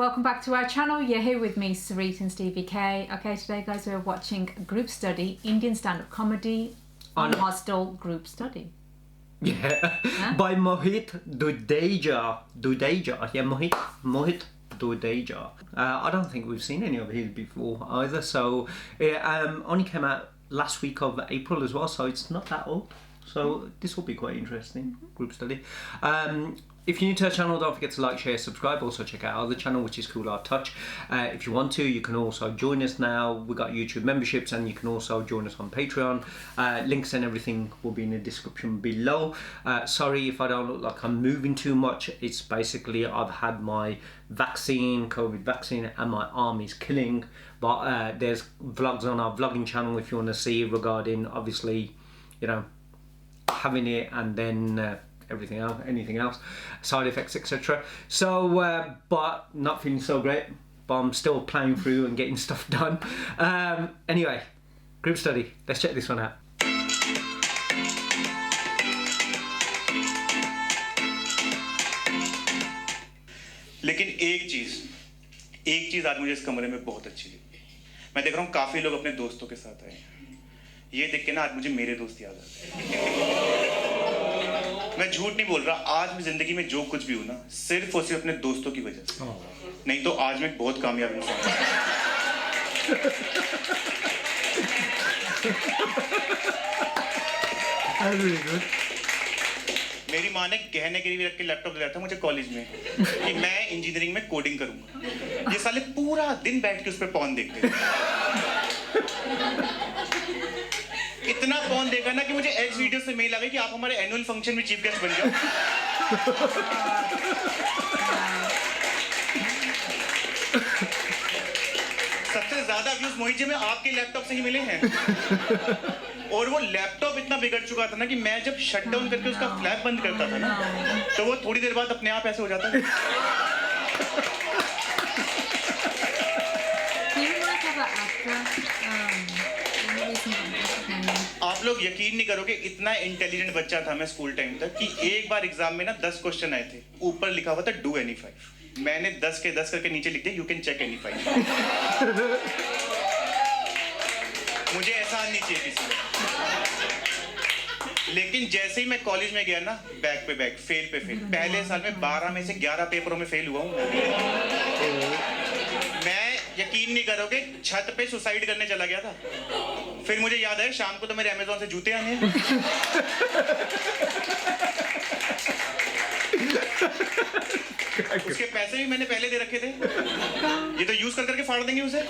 welcome back to our channel. You're here with me, Sarit and Stevie K. Okay, today guys we're watching Group Study, Indian stand-up comedy on Hostel Group Study. Yeah, by Mohit Dudeja. Yeah, Mohit Dudeja. I don't think we've seen any of his before either, so it only came out last week of April as well, so it's not that old. So this will be quite interesting, Group Study. If you're new to our channel, don't forget to like, share, subscribe. Also check out our other channel, which is Cool Art Touch. If you want to, you can also join us now. We've got YouTube memberships and you can also join us on Patreon. Links and everything will be in the description below. Sorry if I don't look like I'm moving too much. It's basically I've had my vaccine, COVID vaccine, and my arm is killing. But there's vlogs on our vlogging channel if you want to see regarding, obviously, you know, having it and then everything else, anything else, side effects, etc. So, but not feeling so great, but I'm still playing through and getting stuff done. Anyway, Group Study, let's check this one out. लेकिन एक चीज आज मुझे इस कमरे में बहुत अच्छी लगी। मैं देख रहा हूँ काफी लोग अपने दोस्तों के साथ आए हैं। ये देख के ना आज मुझे मेरे दोस्त याद आते हैं। मैं झूठ नहीं बोल रहा, आज मैं जिंदगी में जो कुछ भी हूं ना, सिर्फ और सिर्फ अपने दोस्तों की वजह से। नहीं तो आज मैं बहुत कामयाब इंसान हूं। मेरी माँ ने गहने गिरवी रख के लैपटॉप दिया था मुझे कॉलेज में कि मैं इंजीनियरिंग में कोडिंग करूंगा। ये साले पूरा दिन बैठ के उस पर पॉन देखते थे। इतना पॉन देखा ना कि मुझे एज वीडियो से मेल आ गई कि आप हमारे एनुअल फंक्शन में चीफ गेस्ट बन जाओ। सबसे ज्यादा व्यूज मोहित जी में आपके लैपटॉप से ही मिले हैं। और वो लैपटॉप इतना बिगड़ चुका था ना कि मैं जब शट डाउन करके उसका फ्लैप बंद करता था ना, तो वो थोड़ी देर बाद अपने आप ऐसे हो जाता है। आप लोग यकीन नहीं करोगे, इतना इंटेलिजेंट बच्चा था मैं स्कूल टाइम तक कि एक बार एग्जाम में ना 10 क्वेश्चन आए थे, ऊपर लिखा हुआ था डू एनी 5। मैंने 10 के 10 करके नीचे लिख दिया यू कैन चेक एनी 5। मुझे एहसान नहीं चाहिए किसी को। लेकिन जैसे ही मैं कॉलेज में गया ना, बैक पे बैक, फेल पे फेल। पहले साल में 12 में से 11 पेपरों में फेल हुआ हूँ। मैं यकीन नहीं करोगे, छत पे सुसाइड करने चला गया था। फिर मुझे याद आया शाम को तो मेरे अमेज़न से जूते आने हैं। उसके पैसे भी मैंने पहले दे रखे थे। ये तो यूज कर करके फाड़ देंगे उसे।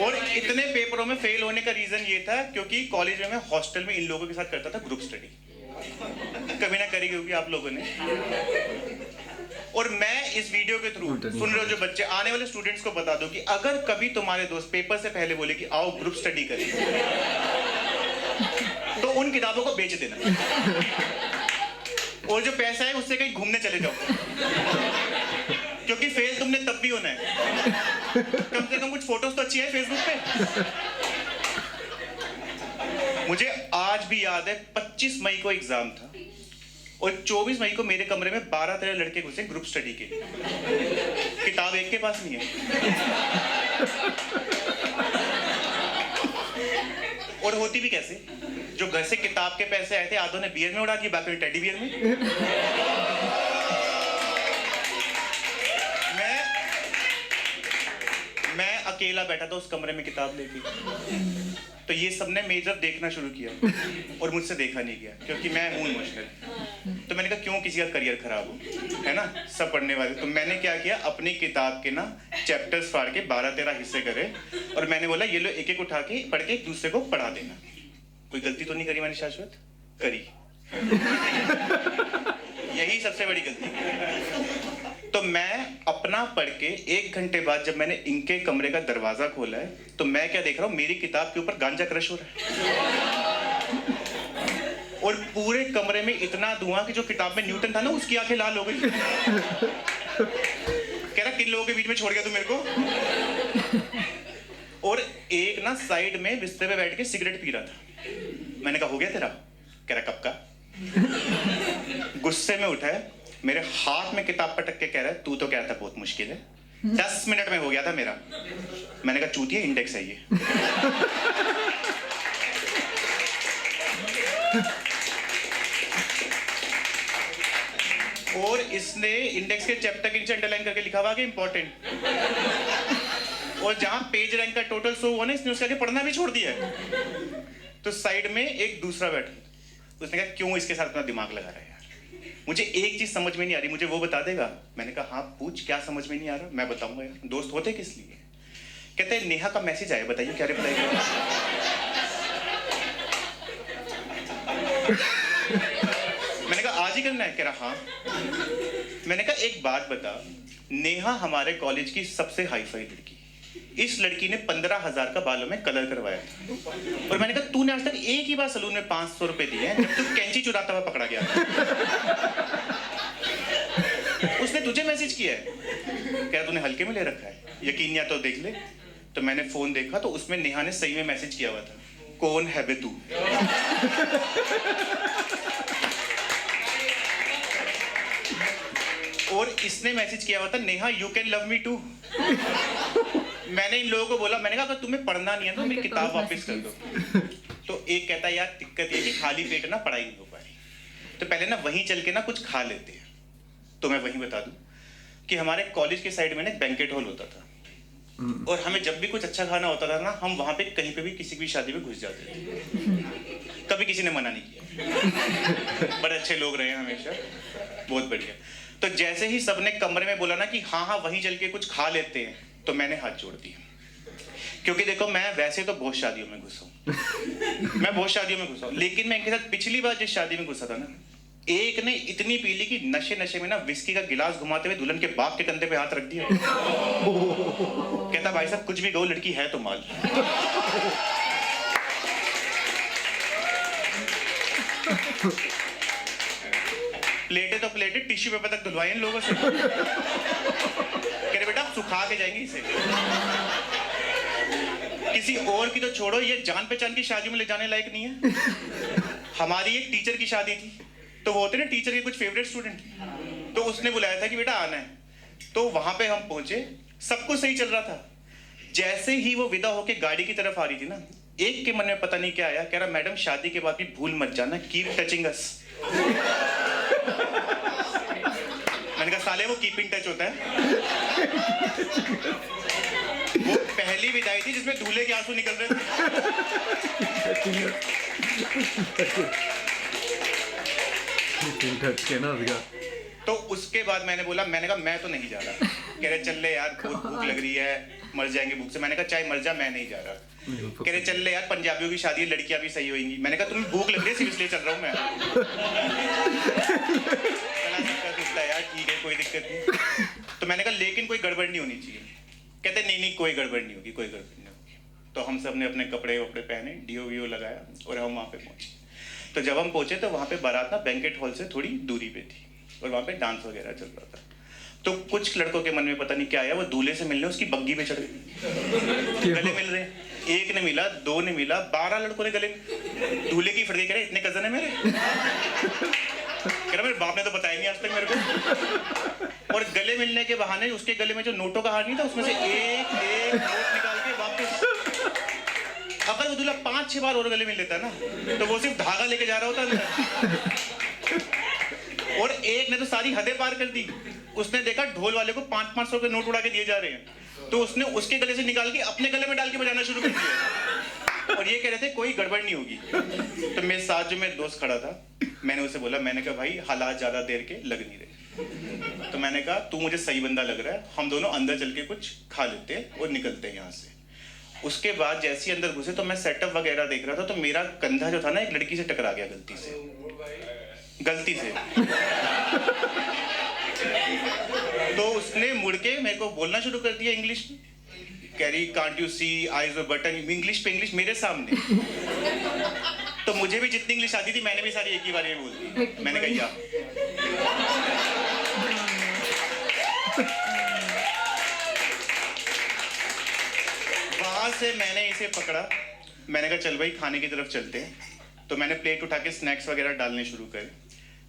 और इतने पेपरों में फेल होने का रीजन ये था क्योंकि कॉलेज में मैं हॉस्टल में इन लोगों के साथ करता था ग्रुप स्टडी। कभी ना करी होगी आप लोगों ने। और मैं इस वीडियो के थ्रू सुन रहे हो जो बच्चे, आने वाले स्टूडेंट्स को बता दो कि अगर कभी तुम्हारे दोस्त पेपर से पहले बोले कि आओ ग्रुप स्टडी करें, तो उन किताबों को बेच देना और जो पैसा है उससे कहीं घूमने चले जाओ, क्योंकि फेल तुमने तब भी होना है। कम से कम कुछ फोटोज तो अच्छी है फेसबुक पे। मुझे आज भी याद है 25 मई को एग्जाम था और 24 मई को मेरे कमरे में 12-13 लड़के घुसे ग्रुप स्टडी के लिए। किताब एक के पास नहीं है। और होती भी कैसे, जो घर से किताब के पैसे आए थे आधों ने बियर में उड़ा दिए, बाकी टेडी बियर में। मैं अकेला बैठा था उस कमरे में किताब लेके। तो ये सबने मेजर देखना शुरू किया और मुझसे देखा नहीं गया क्योंकि मैं हूं इमोशनल। तो मैंने कहा क्यों किसी का करियर खराब हो, है ना, सब पढ़ने वाले। तो मैंने क्या किया, अपनी किताब के ना चैप्टर्स फाड़ के 12-13 हिस्से करे और मैंने बोला ये लो एक एक उठा के पढ़ के एक दूसरे को पढ़ा देना। कोई गलती तो नहीं करी मैंने शाश्वत? करी। यही सबसे बड़ी गलती। तो मैं अपना पढ़ के 1 घंटे बाद जब मैंने इनके कमरे का दरवाजा खोला है, तो मैं क्या देख रहा हूँ, मेरी किताब के ऊपर गांजा क्रश हो रहा है। और पूरे कमरे में इतना धुआं कि जो किताब में न्यूटन था ना, उसकी आंखें लाल हो गई। कह रहा किन लोगों के बीच में छोड़ गया तू मेरे को। और एक ना साइड में बिस्तर पे बैठ के सिगरेट पी रहा था। मैंने कहा हो गया तेरा? कह रहा कब का? गुस्से में उठा है, मेरे हाथ में किताब पटक के कह रहा है तू तो कहता बहुत मुश्किल है। 10 मिनट में हो गया था मेरा। मैंने कहा चूतिया इंडेक्स है ये। और इसने इंडेक्स के चैप्टर के नीचे अंडरलाइन करके लिखा हुआ कि इंपॉर्टेंट, और जहां पेज रैंक का टोटल शो हुआ ना, इसने उसके आगे पढ़ना भी छोड़ दिया है। तो साइड में एक दूसरा बैठा, उसने कहा क्यों इसके साथ अपना दिमाग लगा रहा है यार, मुझे एक चीज समझ में नहीं आ रही, मुझे वो बता देगा। मैंने कहा हाँ पूछ, क्या समझ में नहीं आ रहा? मैं बताऊंगा यार। दोस्त होते किस लिए? कहते हैं नेहा का मैसेज आया, बताइए क्या रिप्लाई करें। मैंने कहा आज ही करना है? कह रहा हाँ। मैंने कहा एक बात बता, नेहा हमारे कॉलेज की सबसे हाईफाई लड़की, इस लड़की ने 15,000 का बालों में कलर करवाया था, और मैंने कहा तूने आज तक एक ही बार सलून में 500 रुपए दिए हैं जब तू कैंची चुराता हुआ पकड़ा गया। उसने तुझे मैसेज किया है, क्या तूने हल्के में ले रखा है? यकीन या तो देख ले। तो मैंने फोन देखा तो उसमें नेहा ने सही में मैसेज किया हुआ था, कौन है बे तू। और इसने मैसेज किया हुआ था, Neha you can love me too. मैंने इन लोगों को बोला, मैंने कहा अगर तुम्हें पढ़ना नहीं है तो मेरी किताब वापस कर दो। तो एक कहता है यार दिक्कत ये कि खाली पेट ना पढ़ाई नहीं हो पा रही, तो पहले ना वहीं चल के ना कुछ खा लेते हैं। तो मैं वहीं बता दूं कि हमारे कॉलेज के साइड में ना बैंकेट हॉल होता था, और हमें जब भी कुछ अच्छा खाना होता था ना, हम वहां पे कहीं पे भी किसी की शादी में घुस जाते थे। कभी किसी ने मना नहीं किया। बड़े अच्छे लोग रहे हैं हमेशा, बहुत बढ़िया। तो जैसे ही सबने कमरे में बोला ना कि हाँ हाँ वहीं चल के कुछ खा लेते हैं, तो मैंने हाथ जोड़ दिया। क्योंकि देखो मैं वैसे तो बहुत शादियों में घुसा हूँ, मैं बहुत शादियों में घुसा हूँ, लेकिन मैं इनके साथ पिछली बार जिस शादी में घुसा था ना, एक ने इतनी पी ली कि नशे नशे में ना विस्की का गिलास घुमाते हुए दुल्हन के बाप के कंधे पे हाथ रख दिया। कहता भाई साहब कुछ भी कहो, लड़की है तो माल। प्लेटे तो प्लेटे टिश्यू पेपर तक धुलवाए इन लोगों से। कह रहे बेटा आप सुखा के जाएंगे इसे। किसी और की तो छोड़ो, ये जान पहचान की शादी में ले जाने लायक नहीं है। हमारी एक टीचर की शादी थी, तो वो होते ना टीचर के कुछ फेवरेट स्टूडेंट, तो उसने बुलाया था कि बेटा आना है। तो वहां पे हम पहुंचे, सब कुछ सही चल रहा था। जैसे ही वो विदा होके गाड़ी की तरफ आ रही थी ना, एक के मन में पता नहीं क्या आया, कह रहा मैडम शादी के बाद भी भूल मत जाना, कीप टचिंग अस। मैंने कहा साले वो कीपिंग टच होता है। वो पहली विदाई थी जिसमें दूल्हे के आंसू निकल रहे थे। तो उसके बाद मैंने बोला, मैंने कहा मैं तो नहीं जा रहा। कह रहे चल ले यार बहुत भूख लग रही है, मर जाएंगे भूख से। मैंने कहा चाहे मर जा, मैं नहीं जा रहा। कह रहे चल ले यार पंजाबियों की शादी है, लड़कियां भी सही होंगी। मैंने कहा तुम्हें भूख लग रही है सिर्फ इसलिए चल रहा हूँ मैं। यार ठीक है कोई दिक्कत नहीं। तो मैंने कहा लेकिन कोई गड़बड़ नहीं होनी चाहिए। कहते नहीं नहीं कोई गड़बड़ नहीं होगी, कोई गड़बड़ नहीं होगी। तो हम सब ने अपने कपड़े वपड़े पहने, डीओ वीओ लगाया और हम वहाँ पे पहुंचे। तो जब हम पहुंचे तो वहाँ पे बारात ना बैंकेट हॉल से थोड़ी दूरी पे थी, और वहाँ पे डांस वगैरह चल रहा था। तो कुछ लड़कों के मन में पता नहीं क्या आया, वो दूल्हे से मिलने उसकी बग्गी पे चढ़ गए। गले मिल रहे, एक ने मिला, दो ने मिला, 12 लड़कों ने गले। दूल्हे की फड़के कह रहे इतने कजन है मेरे। कह रहा मेरे बाप ने तो बताया नहीं आज तक मेरे को। और गले मिलने के बहाने उसके गले में जो नोटों का हार नहीं था, उसमें से एक नोट निकाल के वापस। अगर वो दूल्हा 5-6 बार और गले मिल लेता ना, तो वो सिर्फ धागा लेके जा रहा होता अंदर। और एक ने तो सारी हदें पार कर दी। उसने देखा ढोल वाले को 500-500 के नोट उड़ा के दिए जा रहे हैं, तो उसने उसके गले से निकाल के अपने गले में डाल के बजाना शुरू कर दिया। और ये कह रहे थे कोई गड़बड़ नहीं होगी। तो मेरे साथ जो मेरा दोस्त खड़ा था, मैंने उसे बोला, मैंने कहा भाई हालात ज्यादा देर के लग नहीं रहे। तो मैंने कहा तू मुझे सही बंदा लग रहा है, हम दोनों अंदर चल के कुछ खा लेते हैं और निकलते हैं यहाँ से। उसके बाद जैसे ही अंदर घुसे तो मैं सेटअप वगैरह देख रहा था, तो मेरा कंधा जो था ना एक लड़की से टकरा गया गलती से। तो उसने मुड़ के मेरे को बोलना शुरू कर दिया इंग्लिश में, Carrie can't you see eyes और बटन, इंग्लिश पे इंग्लिश मेरे सामने। तो मुझे भी जितनी इंग्लिश आती थी मैंने भी सारी एक ही बार में बोल दी। मैंने कहा या वहां से मैंने इसे पकड़ा, मैंने कहा चल भाई खाने की तरफ चलते हैं। तो मैंने प्लेट उठा के स्नैक्स वगैरह डालने शुरू करे।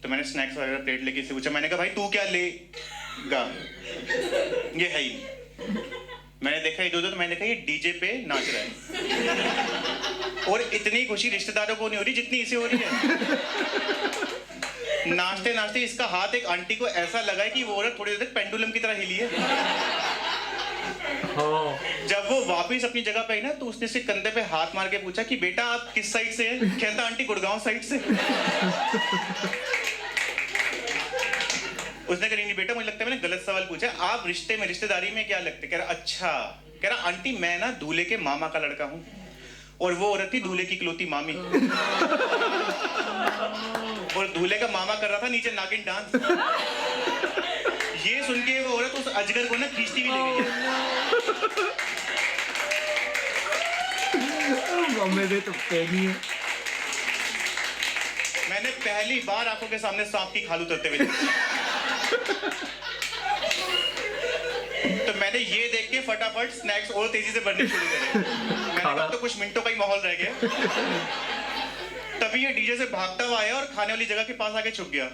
तो मैंने स्नैक्स वगैरह प्लेट लेके इससे पूछा, मैंने कहा भाई तू क्या लेगा, ये है ही नहीं। मैंने देखा इधर, तो मैंने कहा ये डीजे पे नाच रहा है, और इतनी खुशी रिश्तेदारों को नहीं हो रही जितनी इसे हो रही है। नाचते नाचते इसका हाथ एक आंटी को ऐसा लगा है कि वो औरत थोड़ी देर तक पेंडुलम की तरह हिली है। जब वो वापस अपनी जगह पे आई ना, तो उसने इसके कंधे पे हाथ मार के पूछा कि बेटा आप किस साइड से हैं? कहता आंटी गुड़गांव साइड से। उसने कहा नहीं बेटा, मुझे लगता है मैंने गलत सवाल पूछा, आप रिश्ते में रिश्तेदारी में क्या लगते? कह रहा अच्छा। कह रहा आंटी मैं ना दूल्हे के मामा का लड़का हूँ, और वो औरत थी दूल्हे की इकलौती मामी। और दूल्हे का मामा कर रहा था नीचे नागिन डांस। ये सुन के वो औरत उस अजगर को ना खींचती भी ले गई। मेरे तो पैनी है। मैंने पहली बार आंखों के सामने सांप की खाल उतरते हुए देखा। तो मैंने ये देख के फटाफट स्नैक्स और तेजी से बनने शुरू करे। मैंने कहा तो कुछ मिनटों का ही माहौल रह गया। तभी ये डीजे से भागता हुआ आया और खाने वाली जगह के पास आके छुप गया।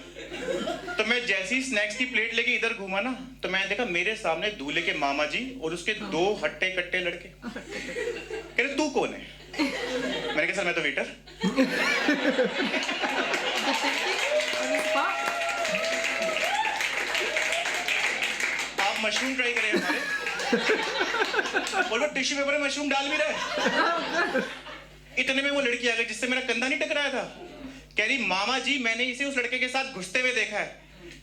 तो मैं जैसे ही स्नैक्स की प्लेट लेके इधर घूमा ना, तो मैंने देखा मेरे सामने दूल्हे के मामा जी और उसके 2 हट्टे कट्टे लड़के। कह रहे तू कौन है? मैंने कहा सर मैं तो वेटर। आप मशरूम ट्राई करें हमारे। और वो टिश्यू पेपर में मशरूम डाल भी रहे। इतने में वो लड़की आ गई जिससे मेरा कंधा नहीं टकराया था। कह रही मामा जी मैंने इसे उस लड़के के साथ घुसते हुए देखा है।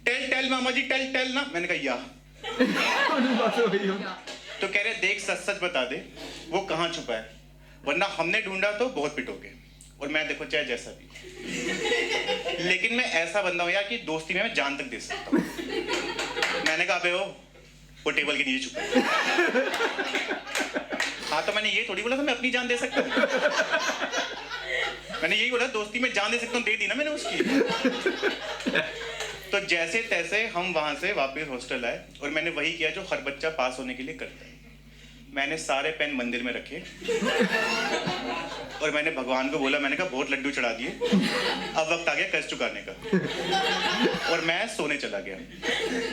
टेल टेल मामा जी टेल टेल ना। मैंने कहा या। तो कह रहे देख सच सच बता दे वो कहाँ छुपा है, वरना हमने ढूंढा तो बहुत पिटोगे। और मैं देखो चाहे जैसा भी, लेकिन मैं ऐसा बंदा हूं यार कि दोस्ती में मैं जान तक दे सकता हूँ। मैंने कहा अबे वो टेबल के नीचे छुपा है। हाँ तो मैंने ये थोड़ी बोला था मैं अपनी जान दे सकता हूँ। मैंने यही बोला दोस्ती में जान दे सकता हूँ, दे दी ना मैंने उसकी। तो जैसे तैसे हम वहां से वापस हॉस्टल आए और मैंने वही किया जो हर बच्चा पास होने के लिए करता है। मैंने सारे पेन मंदिर में रखे और मैंने भगवान को बोला, मैंने कहा बहुत लड्डू चढ़ा दिए, अब वक्त आ गया कर्ज चुकाने का। और मैं सोने चला गया।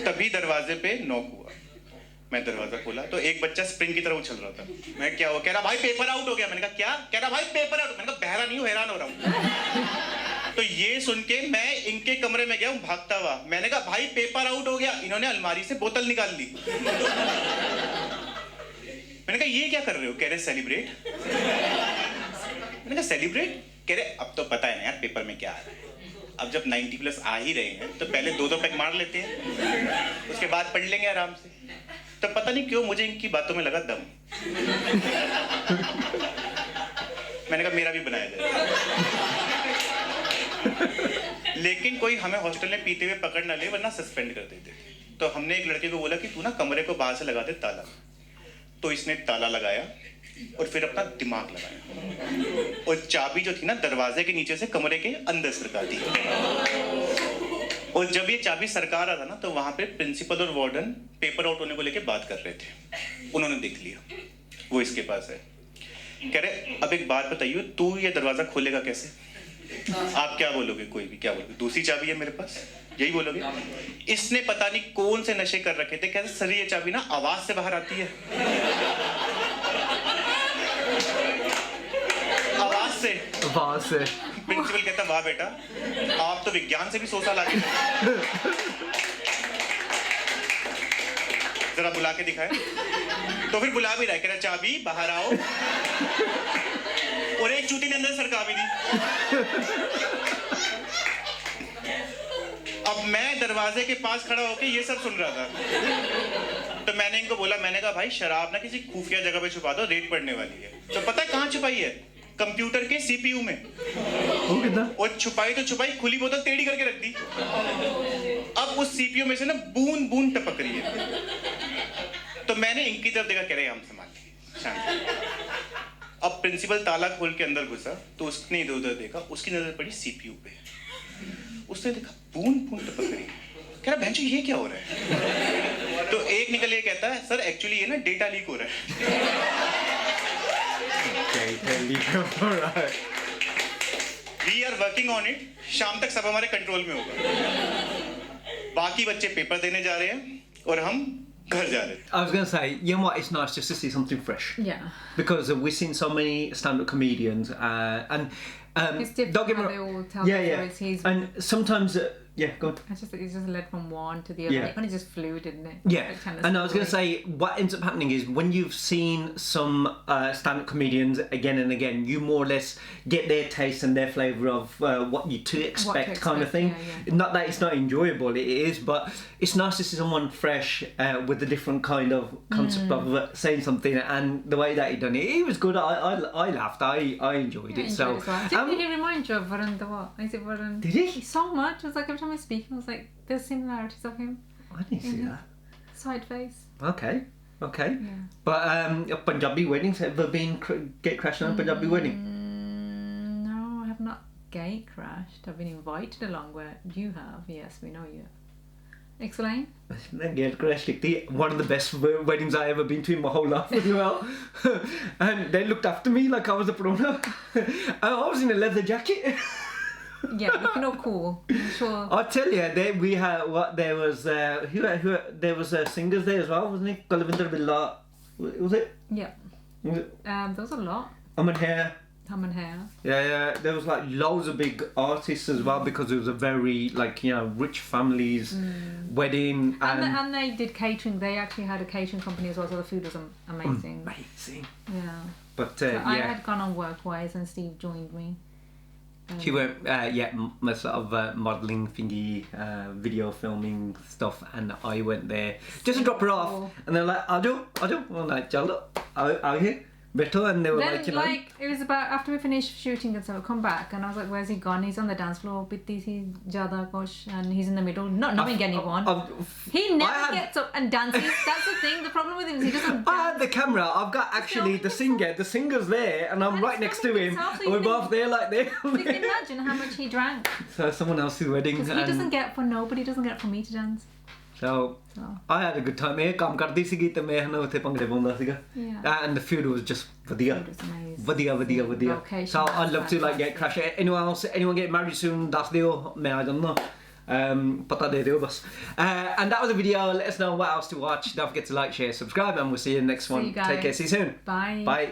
तभी दरवाजे पे नॉक हुआ। मैं दरवाजा खोला तो एक बच्चा स्प्रिंग की तरह उछल रहा था। मैं क्या हुआ? कह रहा भाई पेपर आउट हो गया। मैंने कहा क्या? कह रहा भाई पेपर आउट। मैंने कहा बहरा नहीं हूँ, हैरान हो रहा हूँ। तो ये सुन के मैं इनके कमरे में गया हूँ भागता हुआ। मैंने कहा भाई पेपर आउट हो गया। इन्होंने अलमारी से बोतल निकाल ली। मैंने कहा ये क्या कर रहे हो? कह रहे सेलिब्रेट। मैंने कहा सेलिब्रेट? कह रहे अब तो पता है ना यार पेपर में क्या आ रहा है, अब जब 90+ आ ही रहे हैं तो पहले 2-2 पैक मार लेते हैं, उसके बाद पढ़ लेंगे आराम से। तो पता नहीं क्यों मुझे इनकी बातों में लगा दम। मैंने कहा मेरा भी बनाया जाए। लेकिन कोई हमें हॉस्टल में पीते हुए पकड़ ना ले वरना सस्पेंड कर देते थे। तो हमने एक लड़के को बोला कि तू ना कमरे को बाहर से लगा दे ताला। तो इसने ताला लगाया और फिर अपना दिमाग लगाया और चाबी जो थी ना दरवाजे के नीचे से कमरे के अंदर सरका दी। और जब ये चाबी सरका रहा था ना तो वहां पे प्रिंसिपल और वार्डन पेपर आउट होने को लेके बात कर रहे थे। उन्होंने देख लिया वो इसके पास है। कह रहे अब एक बात बताइए, तू ये दरवाजा खोलेगा कैसे? आप क्या बोलोगे? कोई भी क्या बोलोगे? दूसरी चाबी है मेरे पास, यही बोलोगे? इसने पता नहीं कौन से नशे कर रखे थे। कहते सर ये चाबी ना आवाज से बाहर आती है। आवाज से? आवाज से। प्रिंसिपल कहता वाह बेटा आप तो विज्ञान से भी 100 साल आगे। जरा बुला के दिखाए। तो फिर बुला भी रहा है, कह रहा चाबी बाहर आओ। और एक चूती ने अंदर सरका भी दी। अब मैं दरवाजे के पास खड़ा होकर ये सब सुन रहा था। तो मैंने इनको बोला, मैंने कहा भाई शराब ना किसी खुफिया जगह पे छुपा दो, रेड पड़ने वाली है। तो पता है कहाँ छुपाई है? कंप्यूटर के सीपीयू में। और छुपाई तो छुपाई, खुली बोतल टेढ़ी करके रख दी। अब उस सीपीयू में से ना बूंद बूंद टपक रही है। तो मैंने इनकी तरफ देखा, कह रहे हम संभाल शांत। अब प्रिंसिपल ताला खोल के अंदर घुसा तो उसने इधर उधर देखा, उसकी नजर पड़ी सीपीयू पे। उसने देखा बूंद बूंद टपक रही है। कह रहा भैंचो ये क्या हो रहा है? तो एक निकल ये कहता है सर एक्चुअली ये ना डेटा लीक हो रहा है। We are working on it. शाम तक सब हमारे कंट्रोल में होगा. बाकी बच्चे पेपर देने जा रहे हैं और हम घर जा रहे हैं. I was going to say, you know what, it's nice just to see something fresh. Yeah. Because we've seen so many stand-up comedians and It's different don't get me how they wrong. all tell Yeah, their yeah. stories. He's- And sometimes, yeah, go on. It's just led from one to the other. Yeah. It kind of just flew, didn't it? Yeah, Like tennis and I was going to story. say, what ends up happening is when you've seen some stand-up comedians again and again, you more or less get their taste and their flavour of what you to expect, kind of expect, thing. yeah. Not that it's not enjoyable, it is, but it's nice to see someone fresh with a different kind of concept of saying something, and the way that he done it, it was good. I laughed, I enjoyed Yeah, it. I So, enjoyed it as well. Didn't he remind you of Varun the what? Is it Varun? Did he? So much. It was like every time I speak, I was like, there's similarities of him. I didn't see Mhm. that. Side face. Okay. Yeah. But Punjabi weddings, ever been get crashed on a Punjabi wedding? No, I have not gate crashed. I've been invited along where you have. Yes, we know you. Explain. Then get crash kicked. One of the best weddings I ever been to in my whole life as well. And they looked after me like I was a prona. I was in a leather jacket. Yeah, looking all cool. I'm sure. I tell you, we had what there was. Who there was singers there as well, wasn't it? Kalavinder Billah, was it? Yeah. Was it? There was a lot. Aman Hair. Ham and hair. Yeah. There was like loads of big artists as well because it was a very rich family's wedding And they did catering. They actually had a catering company as well, so the food was amazing. amazing. Yeah. But So I yeah. had gone on work-wise and Steve joined me. She went, my sort of modelling thingy, video filming stuff, and I went there just to drop her off. And they're like, I'll do. I'm like, Chalo, out here, better. And they were Then, like, you know. it was about after we finished shooting and so we come back and I was like, where's he gone? He's on the dance floor, bitti si jada kush, and he's in the middle, not knowing anyone. He never gets up and dances. That's the thing. The problem with him is he doesn't I had dance. the camera. I've got actually the singer's there, and I'm And right it's next to filming him. himself, so And we're you both can- there like this. You can imagine how much he drank. So someone else's wedding. Because he doesn't get for nobody, doesn't get for me to dance. So So, I had a good time. मैं काम करती सीगी तो मैं ना उठे पंगड़े पाਉਂਦਾ ਸੀਗਾ. yeah. And the food was just ਵਧੀਆ. Food was amazing. ਵਧੀਆ. Location So I'd was love to like get fantastic. crash. Anyone get married soon? ਦੱਸ ਦਿਓ ਮੈਂ ਆ ਜਾਂਦਾ. ਪਤਾ ਦੇ ਦਿਓ ਬਸ. And that was the video. Let us know what else to watch. Don't forget to like, share, subscribe, and we'll see you in the next See one. you guys. Take care. See you soon. Bye. Bye.